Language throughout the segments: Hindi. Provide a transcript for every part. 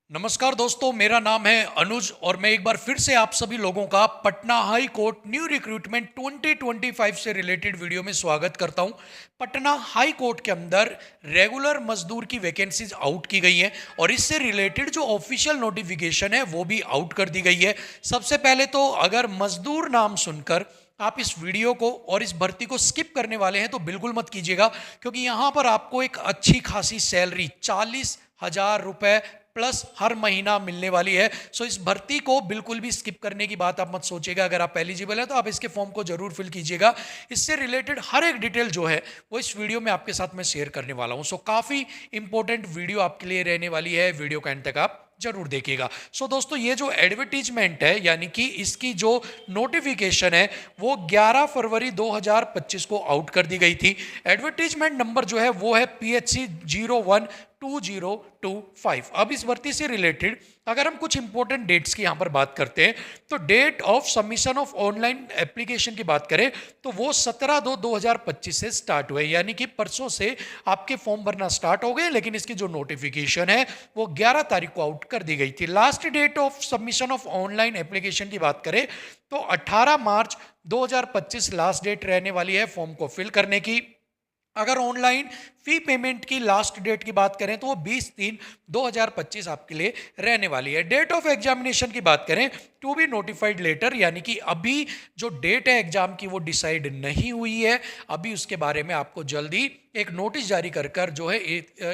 नमस्कार दोस्तों, मेरा नाम है अनुज और मैं एक बार फिर से आप सभी लोगों का Patna high court new recruitment 2025 से रिलेटेड वीडियो में स्वागत करता हूं। पटना हाई कोर्ट के अंदर रेगुलर मजदूर की वैकेंसीज आउट की गई हैं और इससे रिलेटेड जो ऑफिशियल नोटिफिकेशन है वो भी आउट कर दी गई है। सबसे पहले तो अगर मजदूर नाम सुनकर आप इस वीडियो को और इस भर्ती को स्किप करने वाले हैं तो बिल्कुल मत कीजिएगा, क्योंकि यहाँ पर आपको एक अच्छी खासी सैलरी 40,000 रुपये प्लस हर महीना मिलने वाली है। सो इस भर्ती को बिल्कुल भी स्किप करने की बात आप मत सोचिएगा। अगर आप एलिजिबल हैं तो आप इसके फॉर्म को जरूर फिल कीजिएगा। इससे रिलेटेड हर एक डिटेल जो है वो इस वीडियो में आपके साथ मैं शेयर करने वाला हूं। सो काफ़ी इंपॉर्टेंट वीडियो आपके लिए रहने वाली है, वीडियो का एंड तक आप जरूर देखिएगा। सो दोस्तों, ये जो एडवर्टीजमेंट है यानी कि इसकी जो नोटिफिकेशन है वो 11 फरवरी 2025 को आउट कर दी गई थी। एडवर्टीजमेंट नंबर जो है वो है PHC 012025। अब इस भर्ती से रिलेटेड अगर हम कुछ इंपॉर्टेंट डेट्स की यहां पर बात करते हैं तो date of submission of online application की बात करें तो वो 17/2/2025 से स्टार्ट हुए, यानी कि परसों से आपके फॉर्म भरना स्टार्ट हो गए, लेकिन इसकी जो नोटिफिकेशन है वो 11 तारीख को आउट कर दी गई थी। Last date of submission of online application की बात करें तो 18 मार्च 2025 लास्ट डेट रहने वाली है फॉर्म को फिल करने की। अगर ऑनलाइन फी पेमेंट की लास्ट डेट की बात करें तो वो 20/3/2025 आपके लिए रहने वाली है। डेट ऑफ एग्जामिनेशन की बात करें टू बी नोटिफाइड लेटर, यानी कि अभी जो डेट है एग्जाम की वो डिसाइड नहीं हुई है, अभी उसके बारे में आपको जल्दी एक नोटिस जारी कर जो है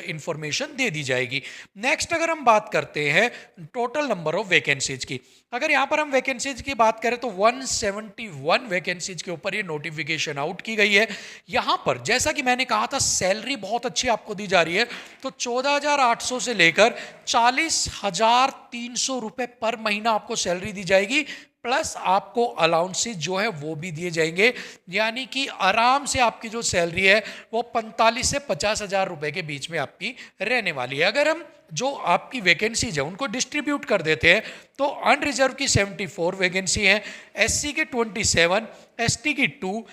इंफॉर्मेशन दे दी जाएगी। नेक्स्ट अगर हम बात करते हैं टोटल नंबर ऑफ वैकेंसीज की, अगर यहाँ पर हम वैकेंसीज की बात करें तो 171 वैकेंसीज के ऊपर ये नोटिफिकेशन आउट की गई है। यहाँ पर जैसा कि मैंने कहा था सैलरी बहुत अच्छी आपको दी जा रही है, तो 14,800 से लेकर 40,300 रुपए पर महीना आपको सैलरी दी जाएगी, प्लस आपको अलाउंसेस जो है वो भी दिए जाएंगे, यानी कि आराम से आपकी जो सैलरी है वो 45 से 50,000 रुपए के बीच में आपकी रहने वाली है। अगर हम जो आपकी वैकेंसीज है उनको डिस्ट्रीब्यूट कर देते हैं तो अनरिजर्व की 74 वैकेंसी हैं, SC के 27, ST की 2,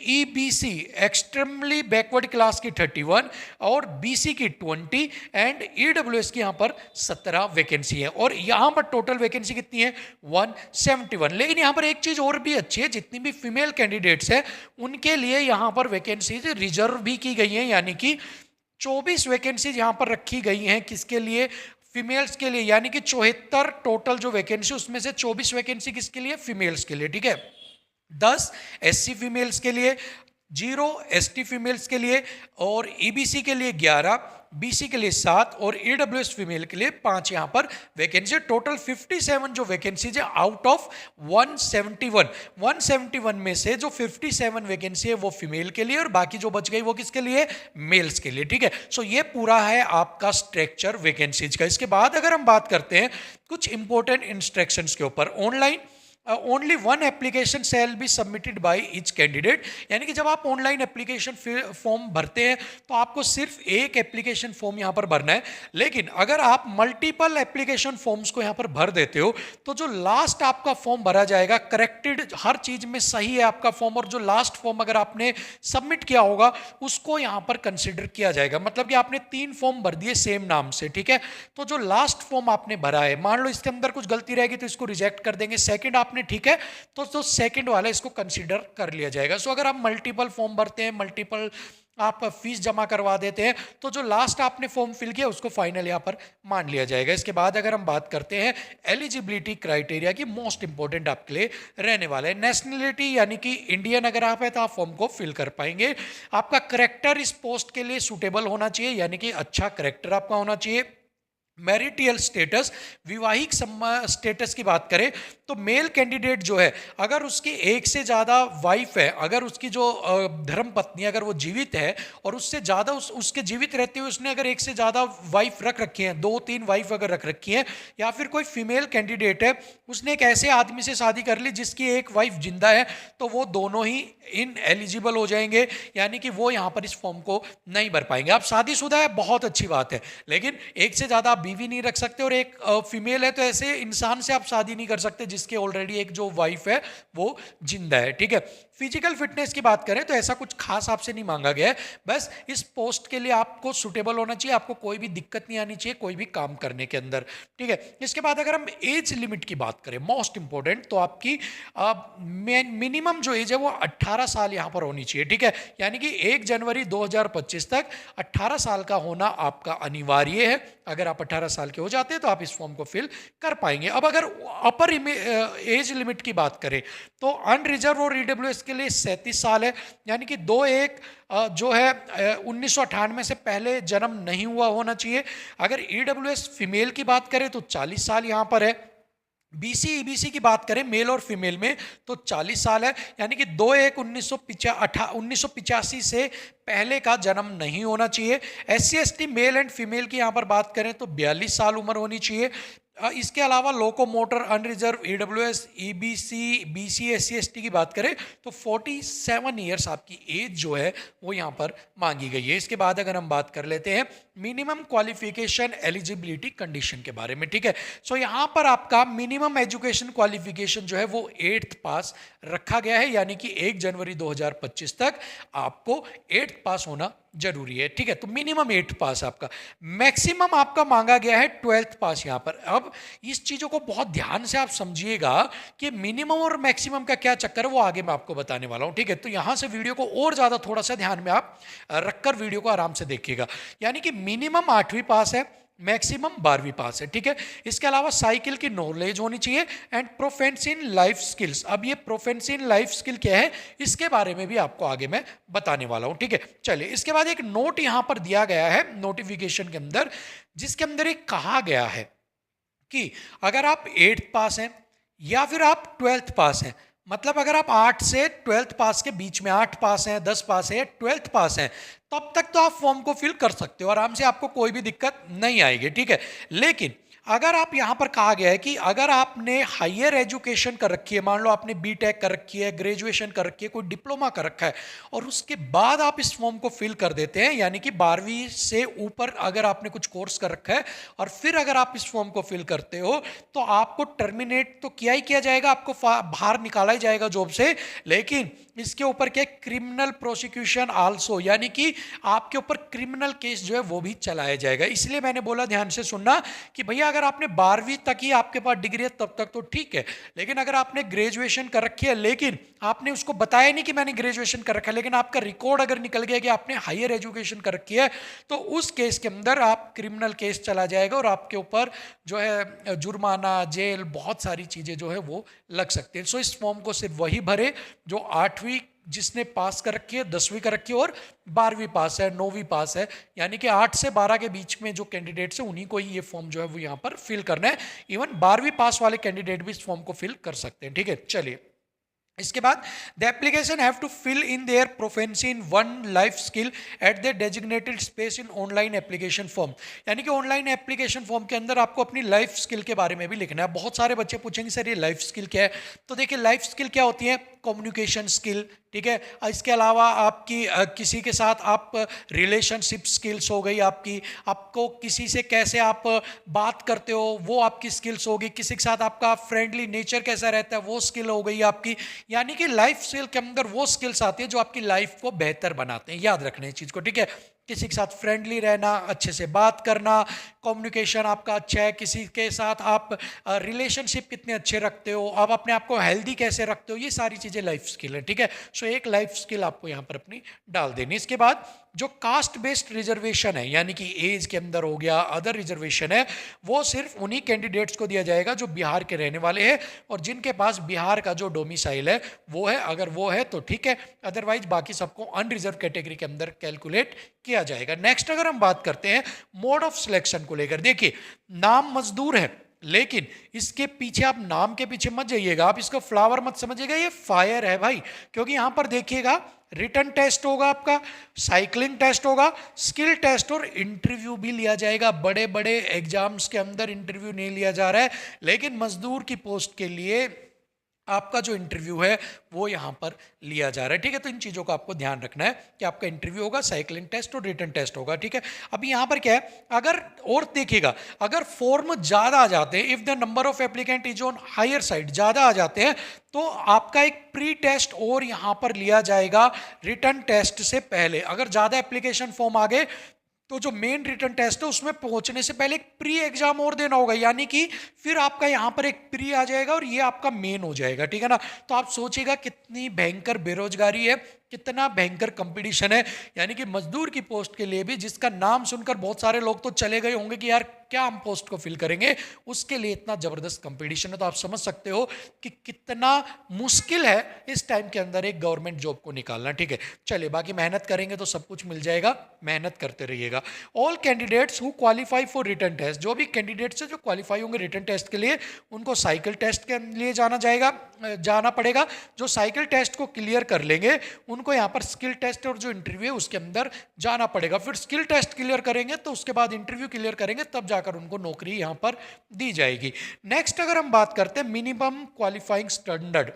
EBC एक्सट्रीमली बैकवर्ड क्लास की 31 और BC की 20 एंड EWS की यहाँ पर 17 वैकेंसी है। और यहाँ पर टोटल वैकेंसी कितनी है 171। लेकिन यहाँ पर एक चीज़ और भी अच्छी है, जितनी भी फीमेल कैंडिडेट्स हैं उनके लिए यहाँ पर वैकेंसीज रिजर्व भी की गई हैं, यानी कि 24 वैकेंसीज यहाँ पर रखी गई हैं किसके लिए, फीमेल्स के लिए, यानी कि 74 टोटल जो वैकेंसी उसमें से 24 वैकेंसी किसके लिए, फीमेल्स के लिए। ठीक है, 10 SC फीमेल्स के लिए, 0 ST फीमेल्स के लिए और EBC के लिए 11, BC के लिए 7 और EWS फीमेल के लिए 5 यहाँ पर वैकेंसी। टोटल 57 जो वैकेंसीज है आउट ऑफ 171 में से जो 57 वैकेंसी है वो फीमेल के लिए और बाकी जो बच गई वो किसके लिए, मेल्स के लिए। ठीक है, सो ये पूरा है आपका स्ट्रक्चर वैकेंसीज का। इसके बाद अगर हम बात करते हैं कुछ इंपॉर्टेंट इंस्ट्रक्शंस के ऊपर, online only 1 application shall be submitted by each candidate, यानी कि जब आप ऑनलाइन एप्लीकेशन फॉर्म भरते हैं तो आपको सिर्फ एक एप्लीकेशन फॉर्म यहाँ पर भरना है। लेकिन अगर आप मल्टीपल एप्लीकेशन फॉर्म्स को यहाँ पर भर देते हो तो जो लास्ट आपका फॉर्म भरा जाएगा करेक्टेड, हर चीज में सही है आपका फॉर्म, और जो लास्ट फॉर्म अगर आपने सबमिट किया होगा उसको यहाँ पर कंसिडर किया जाएगा। मतलब कि आपने 3 फॉर्म भर दिए सेम नाम से, ठीक है, तो जो लास्ट फॉर्म आपने भरा है मान लो इसके अंदर कुछ गलती रहेगी तो इसको रिजेक्ट कर देंगे। सेकंड आपने, ठीक है, तो सेकंड वाला इसको कंसीडर कर लिया जाएगा। सो अगर आप मल्टीपल फॉर्म भरते हैं, मल्टीपल आप फीस जमा करवा देते हैं तो जो लास्ट आपने फॉर्म फिल किया उसको फाइनल यहाँ पर मान लिया जाएगा। इसके बाद अगर हम बात करते हैं एलिजिबिलिटी क्राइटेरिया की, मोस्ट इंपॉर्टेंट आपके लिए रहने वाला है नेशनलिटी, यानी कि इंडियन अगर आप है तो आप फॉर्म को फिल कर पाएंगे। आपका करेक्टर इस पोस्ट के लिए सुटेबल होना चाहिए, यानी कि अच्छा करेक्टर आपका होना चाहिए। मैरिटियल स्टेटस, विवाहिक स्टेटस की बात करें तो मेल कैंडिडेट जो है अगर उसकी एक से ज़्यादा वाइफ है, अगर उसकी जो धर्म पत्नी अगर वो जीवित है और उससे ज़्यादा उसके जीवित रहते हुए उसने अगर एक से ज़्यादा वाइफ रख रखी है, 2-3 वाइफ अगर रख रखी है, या फिर कोई फीमेल कैंडिडेट है उसने एक ऐसे आदमी से शादी कर ली जिसकी एक वाइफ जिंदा है, तो वो दोनों ही इन एलिजिबल हो जाएंगे, यानी कि वो यहाँ पर इस फॉर्म को नहीं भर पाएंगे। आप शादीशुदा है बहुत अच्छी बात है, लेकिन एक से ज़्यादा बीवी नहीं रख सकते, और एक फीमेल है तो ऐसे इंसान से आप शादी नहीं कर सकते जिसके ऑलरेडी एक जो वाइफ है वो जिंदा है, ठीक है। फिजिकल फिटनेस की बात करें तो ऐसा कुछ खास आपसे नहीं मांगा गया है, बस इस पोस्ट के लिए आपको सुटेबल होना चाहिए, आपको कोई भी दिक्कत नहीं आनी चाहिए कोई भी काम करने के अंदर, ठीक है। इसके बाद अगर हम एज लिमिट की बात करें, मोस्ट इंपॉर्टेंट, तो आपकी मिनिमम जो एज है वो 18 साल यहाँ पर होनी चाहिए, ठीक है। यानी कि 1 जनवरी 2025 तक 18 साल का होना आपका अनिवार्य है। अगर आप 18 साल के हो जाते हैं तो आप इस फॉर्म को फिल कर पाएंगे। अब अगर अपर एज लिमिट की बात करें तो अनरिजर्व और ईडब्ल्यूएस के लिए 37 साल है, यानी कि 2-1 जो है 1998 से पहले जन्म नहीं हुआ होना चाहिए। अगर ईडब्ल्यूएस फीमेल की बात करें तो 40 साल यहाँ पर है। बीसी ईबीसी की बात करें मेल और फीमेल में तो 40 साल है, यानी कि 2-1-1985 से पहले का जन्म नहीं होना चाहिए। SC ST male and female की यहाँ पर बात करें तो 42 साल उम्र होनी चाहिए। इसके अलावा locomotor, unreserved, EWS, EBC, BC, SC ST की बात करें तो 47 ईयर्स आपकी एज जो है वो यहाँ पर मांगी गई है। इसके बाद अगर हम बात कर लेते हैं मिनिमम क्वालिफिकेशन एलिजिबिलिटी कंडीशन के बारे में, ठीक है। सो यहाँ पर आपका मिनिमम एजुकेशन क्वालिफिकेशन जो है वो 8th पास रखा गया है, यानी कि 1 जनवरी 2025 तक आपको 8th पास होना जरूरी है, ठीक है। तो मिनिमम 8 पास आपका, मैक्सिमम आपका मांगा गया है 12th पास यहाँ पर। अब इस चीजों को बहुत ध्यान से आप समझिएगा कि मिनिमम और मैक्सिमम का क्या चक्कर है वो आगे मैं आपको बताने वाला हूँ, ठीक है। तो यहाँ से वीडियो को और ज्यादा थोड़ा सा ध्यान में आप रखकर वीडियो को आराम से देखिएगा। यानी कि मिनिमम 8वीं पास है, मैक्सिमम 12वीं पास है, ठीक है। इसके अलावा साइकिल की नॉलेज होनी चाहिए and proficiency in life skills. अब ये प्रोफेंसी इन लाइफ स्किल क्या है इसके बारे में भी आपको आगे मैं बताने वाला हूं, ठीक है। चलिए, इसके बाद एक नोट यहां पर दिया गया है नोटिफिकेशन के अंदर, जिसके अंदर एक कहा गया है कि अगर आप 8th पास हैं या फिर आप 12th पास हैं, मतलब अगर आप 8 से 12th पास के बीच में 8 पास हैं, 10 पास है, 12th पास हैं, तब तक तो आप फॉर्म को फिल कर सकते हो आराम से, आपको कोई भी दिक्कत नहीं आएगी, ठीक है। लेकिन अगर आप यहां पर कहा गया है कि अगर आपने हायर एजुकेशन कर रखी है, मान लो आपने बीटेक कर रखी है, ग्रेजुएशन कर रखी है, कोई डिप्लोमा कर रखा है, और उसके बाद आप इस फॉर्म को फिल कर देते हैं, यानी कि 12वीं से ऊपर अगर आपने कुछ कोर्स कर रखा है और फिर अगर आप इस फॉर्म को फिल करते हो तो आपको टर्मिनेट तो किया ही किया जाएगा, आपको बाहर निकाला ही जाएगा जॉब से। लेकिन इसके ऊपर क्या, क्रिमिनल प्रोसिक्यूशन आल्सो, यानी कि आपके ऊपर क्रिमिनल केस जो है वो भी चलाया जाएगा। इसलिए मैंने बोला ध्यान से सुनना कि भैया अगर आपने 12वीं तक ही आपके पास डिग्री है तब तक तो ठीक है, लेकिन अगर आपने ग्रेजुएशन कर रखी है लेकिन आपने उसको बताया नहीं कि मैंने ग्रेजुएशन कर रखा है, लेकिन आपका रिकॉर्ड अगर निकल गया कि आपने हायर एजुकेशन कर रखी है, तो उस केस के अंदर आप क्रिमिनल केस चला जाएगा और आपके ऊपर जो है जुर्माना, जेल, बहुत सारी चीजें जो है वो लग सकती है। सो इस फॉर्म को सिर्फ वही भरे जो 8वीं जिसने पास कर रखी है, 10वीं कर रखी है और 12वीं पास है, 9वीं पास है, यानी कि 8 से 12 के बीच में जो कैंडिडेट्स हैं उन्हीं को ही ये फॉर्म जो है वो यहाँ पर फिल करना है। इवन 12वीं पास वाले कैंडिडेट भी इस फॉर्म को फिल कर सकते हैं, ठीक है। चलिए, इसके बाद the application have to fill in their proficiency in one life skill at the designated space in online application form, यानी कि ऑनलाइन एप्लीकेशन फॉर्म के अंदर आपको अपनी लाइफ स्किल के बारे में भी लिखना है। बहुत सारे बच्चे पूछेंगे सर ये लाइफ स्किल क्या है, तो देखिए लाइफ स्किल क्या होती है, कम्युनिकेशन स्किल, ठीक है। इसके अलावा आपकी किसी के साथ आप रिलेशनशिप स्किल्स हो गई आपकी, आपको किसी से कैसे आप बात करते हो वो आपकी स्किल्स होगी, किसी के साथ आपका फ्रेंडली नेचर कैसा रहता है वो स्किल हो गई आपकी। यानी कि लाइफ स्किल के अंदर वो स्किल्स आती है जो आपकी लाइफ को बेहतर बनाते हैं, याद रखना इस चीज़ को, ठीक है। किसी के साथ फ्रेंडली रहना, अच्छे से बात करना, कम्युनिकेशन आपका अच्छा है, किसी के साथ आप रिलेशनशिप कितने अच्छे रखते हो, आप अपने आप को हेल्दी कैसे रखते हो, ये सारी चीज़ें लाइफ स्किल है, ठीक है। सो एक लाइफ स्किल आपको यहाँ पर अपनी डाल देनी। इसके बाद जो कास्ट बेस्ड रिजर्वेशन है, यानी कि एज के अंदर हो गया, अदर रिजर्वेशन है, वो सिर्फ उन्हीं कैंडिडेट्स को दिया जाएगा जो बिहार के रहने वाले हैं और जिनके पास बिहार का जो डोमिसाइल है वो है, अगर वो है तो ठीक है, अदरवाइज बाकी सबको अनरिजर्व कैटेगरी के अंदर कैलकुलेट किया जाएगा। नेक्स्ट अगर हम बात करते हैं मोड ऑफ सिलेक्शन को लेकर, देखिए नाम मजदूर है, लेकिन इसके पीछे आप नाम के पीछे मत जाइएगा, आप इसको फ्लावर मत समझिएगा, ये फायर है भाई, क्योंकि यहां पर देखिएगा रिटन टेस्ट होगा आपका, साइकिलिंग टेस्ट होगा, स्किल टेस्ट और इंटरव्यू भी लिया जाएगा। बड़े बड़े एग्जाम्स के अंदर इंटरव्यू नहीं लिया जा रहा है, लेकिन मजदूर की पोस्ट के लिए आपका जो इंटरव्यू है वो यहाँ पर लिया जा रहा है, ठीक है। तो इन चीज़ों का आपको ध्यान रखना है कि आपका इंटरव्यू होगा, साइक्लिंग टेस्ट और रिटन टेस्ट होगा, ठीक है। अभी यहाँ पर क्या है, अगर और देखिएगा, अगर फॉर्म ज़्यादा आ जाते हैं, if the number of applicant is on higher side, ज़्यादा आ जाते हैं, तो आपका एक प्री टेस्ट और यहाँ पर लिया जाएगा रिटन टेस्ट से पहले। अगर ज़्यादा एप्लीकेशन फॉर्म आ गए तो जो मेन रिटन टेस्ट है उसमें पहुंचने से पहले एक प्री एग्जाम और देना होगा, यानी कि फिर आपका यहां पर एक प्री आ जाएगा और ये आपका मेन हो जाएगा, ठीक है ना। तो आप सोचिएगा कितनी भयंकर बेरोजगारी है, कितना भयंकर कंपटीशन है, यानी कि मजदूर की पोस्ट के लिए भी, जिसका नाम सुनकर बहुत सारे लोग तो चले गए होंगे कि यार क्या हम पोस्ट को फिल करेंगे, उसके लिए इतना जबरदस्त कंपटीशन है। तो आप समझ सकते हो कि कितना मुश्किल है इस टाइम के अंदर एक गवर्नमेंट जॉब को निकालना, ठीक है। चलिए, बाकी मेहनत करेंगे तो सब कुछ मिल जाएगा, मेहनत करते रहिएगा। All candidates who qualify for written test, जो भी कैंडिडेट्स है जो क्वालिफाई होंगे रिटन टेस्ट के लिए, उनको साइकिल टेस्ट के लिए जाना पड़ेगा। जो साइकिल टेस्ट को क्लियर कर लेंगे उनको यहाँ पर स्किल टेस्ट और जो इंटरव्यू है उसके अंदर जाना पड़ेगा। फिर स्किल टेस्ट क्लियर करेंगे तो उसके बाद इंटरव्यू क्लियर करेंगे, तब जाकर उनको नौकरी यहाँ पर दी जाएगी। नेक्स्ट अगर हम बात करते हैं मिनिमम क्वालिफाइंग स्टैंडर्ड,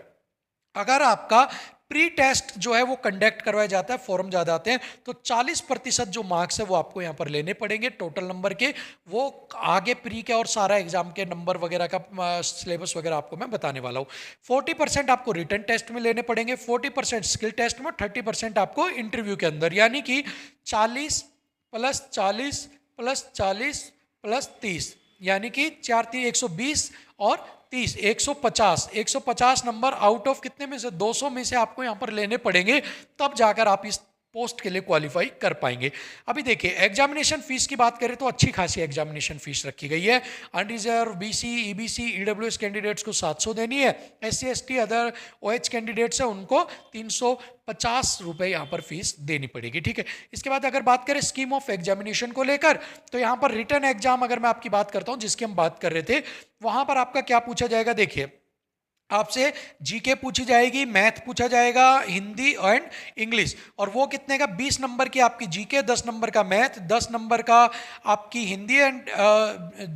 अगर आपका प्री टेस्ट जो है वो कंडक्ट करवाया जाता है, फॉर्म ज़्यादा आते हैं, तो 40% जो मार्क्स है वो आपको यहाँ पर लेने पड़ेंगे टोटल नंबर के। वो आगे प्री के और सारा एग्जाम के नंबर वगैरह का सिलेबस वगैरह आपको मैं बताने वाला हूँ। 40% आपको रिटन टेस्ट में लेने पड़ेंगे, 40% स्किल टेस्ट में, 30% आपको इंटरव्यू के अंदर, यानी कि 40 + 40 + 40 + 30, यानी कि 4 3 120 और 30 150 नंबर आउट ऑफ कितने में से 200 में से आपको यहाँ पर लेने पड़ेंगे, तब जाकर आप इस पोस्ट के लिए क्वालिफाई कर पाएंगे। अभी देखिए एग्जामिनेशन फीस की बात करें तो अच्छी खासी एग्जामिनेशन फीस रखी गई है। Unreserved, BC, EBC, EWS candidates को 700 देनी है, SC ST other OH candidates है उनको 350 रुपये यहाँ पर फीस देनी पड़ेगी, ठीक है। इसके बाद अगर बात करें स्कीम ऑफ एग्जामिनेशन को लेकर, तो यहाँ पर रिटन एग्जाम अगर मैं आपकी बात करता हूँ जिसकी हम बात कर रहे थे, वहाँ पर आपका क्या पूछा जाएगा, देखिए आपसे जीके पूछी जाएगी, मैथ पूछा जाएगा, हिंदी एंड इंग्लिश, और वो कितने का, 20 नंबर की आपकी जीके, 10 नंबर का मैथ, 10 नंबर का आपकी हिंदी एंड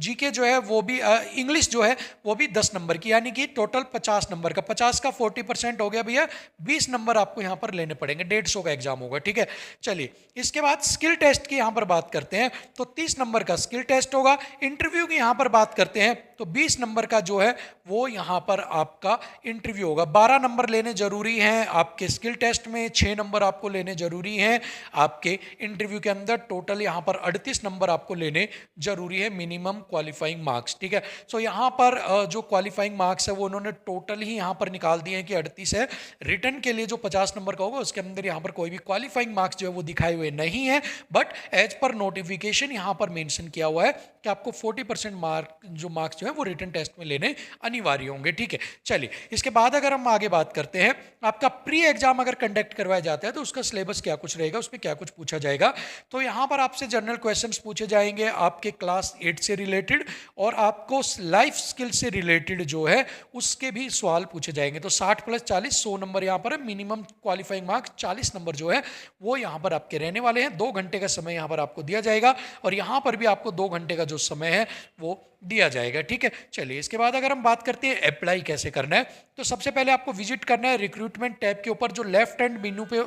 जीके जो है वो भी इंग्लिश जो है वो भी 10 नंबर की, यानी कि टोटल 50 नंबर का, 50 का 40% हो गया भैया, 20 नंबर आपको यहाँ पर लेने पड़ेंगे, 150 का एग्जाम होगा, ठीक है। चलिए इसके बाद स्किल टेस्ट की यहाँ पर बात करते हैं तो 30 नंबर का स्किल टेस्ट होगा। इंटरव्यू की यहाँ पर बात करते हैं तो 20 नंबर का जो है वो यहाँ पर आपका इंटरव्यू होगा। 12 नंबर लेने जरूरी हैं आपके स्किल टेस्ट में, 6 नंबर आपको लेने जरूरी हैं आपके इंटरव्यू के अंदर, टोटल यहाँ पर 38 नंबर आपको लेने जरूरी है, मिनिमम क्वालिफाइंग मार्क्स, ठीक है। सो यहाँ पर जो क्वालिफाइंग मार्क्स है वो उन्होंने टोटल ही यहाँ पर निकाल दिए हैं कि 38 है। रिटन के लिए जो 50 नंबर का होगा उसके अंदर यहाँ पर कोई भी क्वालिफाइंग मार्क्स जो है वो दिखाए हुए नहीं है, बट एज पर नोटिफिकेशन यहाँ पर मेंशन किया हुआ है कि आपको 40% मार्क्स जो है वो रिटन टेस्ट में लेने अनिवार्य होंगे, ठीक है। चलिए इसके बाद अगर हम आगे बात करते हैं, आपका प्री एग्जाम अगर कंडक्ट करवाया जाता है तो उसका सिलेबस क्या कुछ रहेगा, उसमें क्या कुछ पूछा जाएगा। तो यहाँ पर आपसे जनरल क्वेश्चंस पूछे जाएंगे आपके क्लास 8 से रिलेटेड, और आपको लाइफ स्किल से रिलेटेड जो है उसके भी सवाल पूछे जाएंगे। तो 60 + 40 100 नंबर यहाँ पर है, मिनिमम क्वालिफाइंग मार्क्स 40 नंबर जो है वो यहाँ पर आपके रहने वाले हैं। 2 घंटे का समय यहाँ पर आपको दिया जाएगा, और यहाँ पर भी आपको 2 घंटे का जो समय है वो दिया जाएगा, ठीक है। चलिए इसके बाद अगर हम बात करते हैं अप्लाई कैसे करना है, तो सबसे पहले आपको विजिट करना है रिक्रूटमेंट टैब के ऊपर, जो लेफ्ट हैंड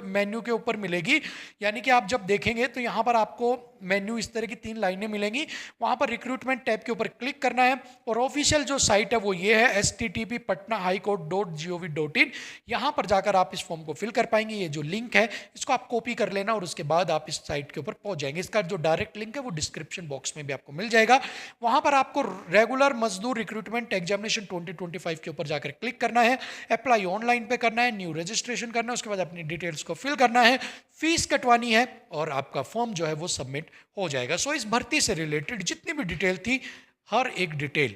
मेन्यू के ऊपर मिलेगी, यानी कि आप जब देखेंगे तो यहाँ पर आपको मेन्यू इस तरह की 3 लाइनें मिलेंगी, वहाँ पर रिक्रूटमेंट टैब के ऊपर क्लिक करना है, और ऑफिशियल जो साइट है वो ये है http://patnahighcourt.gov.in। यहाँ पर जाकर आप इस फॉर्म को फिल कर पाएंगे। ये जो लिंक है इसको आप कॉपी कर लेना और उसके बाद आप इस साइट के ऊपर पहुंच जाएंगे। इसका जो डायरेक्ट लिंक है वो डिस्क्रिप्शन बॉक्स में भी आपको मिल जाएगा। वहाँ पर आपको रेगुलर मजदूर रिक्रूटमेंट एग्जामिनेशन 2025 के ऊपर जाकर क्लिक करना है, अप्लाई ऑनलाइन पे करना है, न्यू रजिस्ट्रेशन करना है, उसके बाद अपनी डिटेल्स को फिल करना है, फीस कटवानी है, और आपका फॉर्म जो है वो सबमिट हो जाएगा। सो इस भर्ती से रिलेटेड जितनी भी डिटेल थी, हर एक डिटेल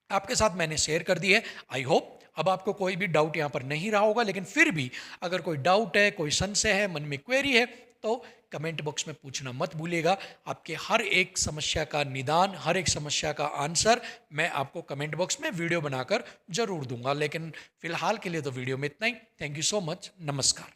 आपके साथ मैंने शेयर कर दी है। आई होप अब आपको कोई भी डाउट यहाँ पर नहीं रहा होगा, लेकिन फिर भी अगर कोई डाउट है, कोई संशय है, मन में क्वेरी है, तो कमेंट बॉक्स में पूछना मत भूलिएगा। आपके हर एक समस्या का निदान, हर एक समस्या का आंसर मैं आपको कमेंट बॉक्स में वीडियो बनाकर जरूर दूंगा। लेकिन फिलहाल के लिए तो वीडियो में इतना ही। Thank you so much. नमस्कार।